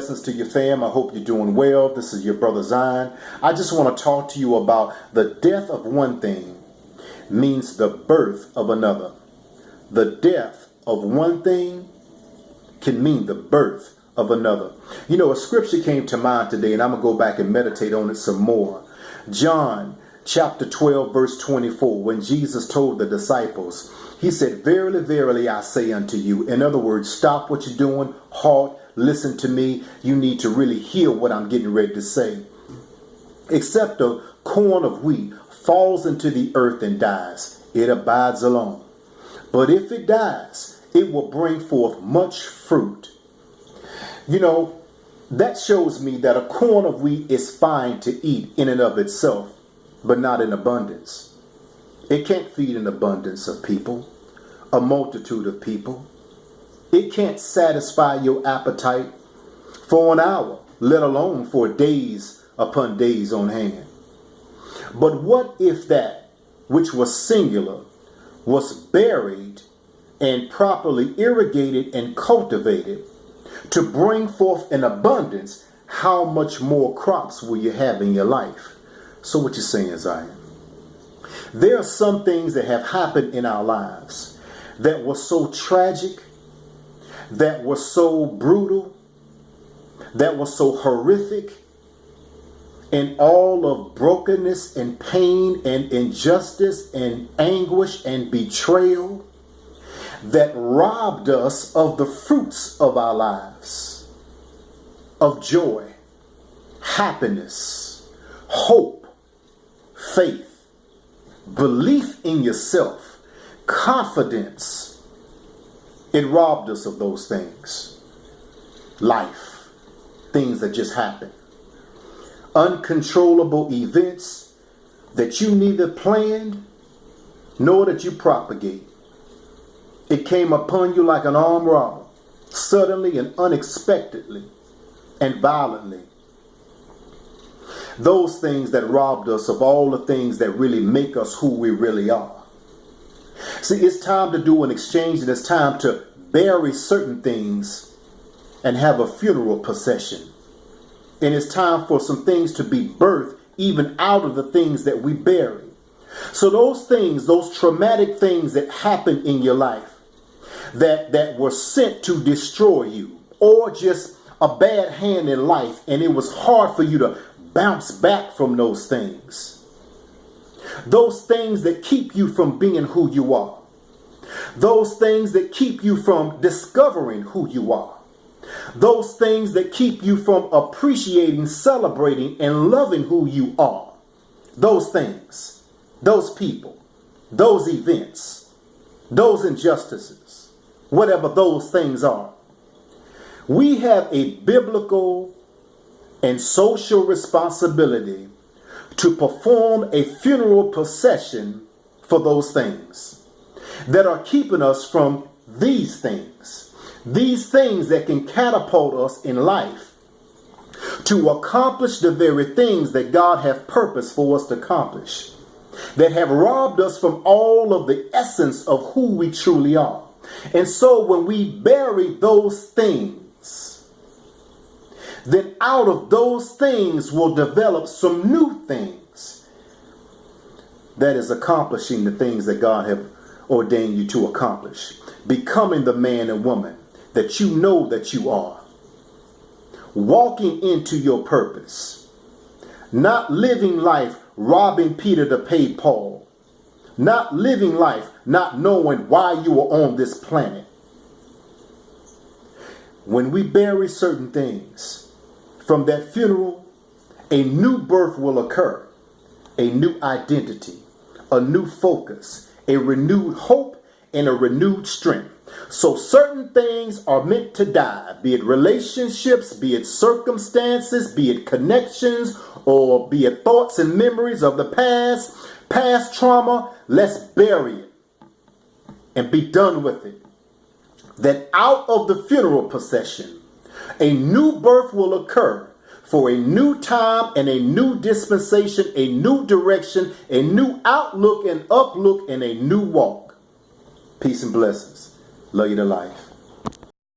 blessings to your fam. I hope you're doing well. This is your brother Zion. I just want to talk to you about the death of one thing means the birth of another. The death of one thing can mean the birth of another. You know, a scripture came to mind today, and I'm going to go back and meditate on it some more. John chapter 12, verse 24, when Jesus told the disciples, he said, "Verily, verily, I say unto you." In other words, stop what you're doing, halt, listen to me. You need to really hear what I'm getting ready to say. "Except a corn of wheat falls into the earth and dies, it abides alone. But if it dies, it will bring forth much fruit." You know, that shows me that a corn of wheat is fine to eat in and of itself, but not in abundance. It can't feed an abundance of people, a multitude of people. It can't satisfy your appetite for an hour, let alone for days upon days on hand. But what if that which was singular was buried and properly irrigated and cultivated to bring forth an abundance? How much more crops will you have in your life? So what you're saying, Zion? There are some things that have happened in our lives that were so tragic, that were so brutal, that were so horrific, and all of brokenness and pain and injustice and anguish and betrayal that robbed us of the fruits of our lives, of joy, happiness, hope, faith, belief in yourself, confidence. It robbed us of those things. Life, things that just happen. Uncontrollable events that you neither planned nor that you propagate. It came upon you like an armed robber, suddenly and unexpectedly and violently. Those things that robbed us of all the things that really make us who we really are. See, it's time to do an exchange, and it's time to bury certain things and have a funeral procession. And it's time for some things to be birthed even out of the things that we bury. So those things, those traumatic things that happened in your life that were sent to destroy you, or just a bad hand in life, and it was hard for you to bounce back from those things. Those things that keep you from being who you are. Those things that keep you from discovering who you are. Those things that keep you from appreciating, celebrating, and loving who you are. Those things, those people, those events, those injustices, whatever those things are. We have a biblical and social responsibility to perform a funeral procession for those things that are keeping us from these things that can catapult us in life to accomplish the very things that God has purposed for us to accomplish, that have robbed us from all of the essence of who we truly are. And so when we bury those things, then out of those things will develop some new things that is accomplishing the things that God have ordained you to accomplish. Becoming the man and woman that you know that you are. Walking into your purpose. Not living life robbing Peter to pay Paul. Not living life not knowing why you are on this planet. When we bury certain things, from that funeral, a new birth will occur, a new identity, a new focus, a renewed hope, and a renewed strength. So certain things are meant to die, be it relationships, be it circumstances, be it connections, or be it thoughts and memories of the past trauma. Let's bury it and be done with it. That out of the funeral procession, a new birth will occur for a new time and a new dispensation, a new direction, a new outlook and uplook, and a new walk. Peace and blessings. Love you to life.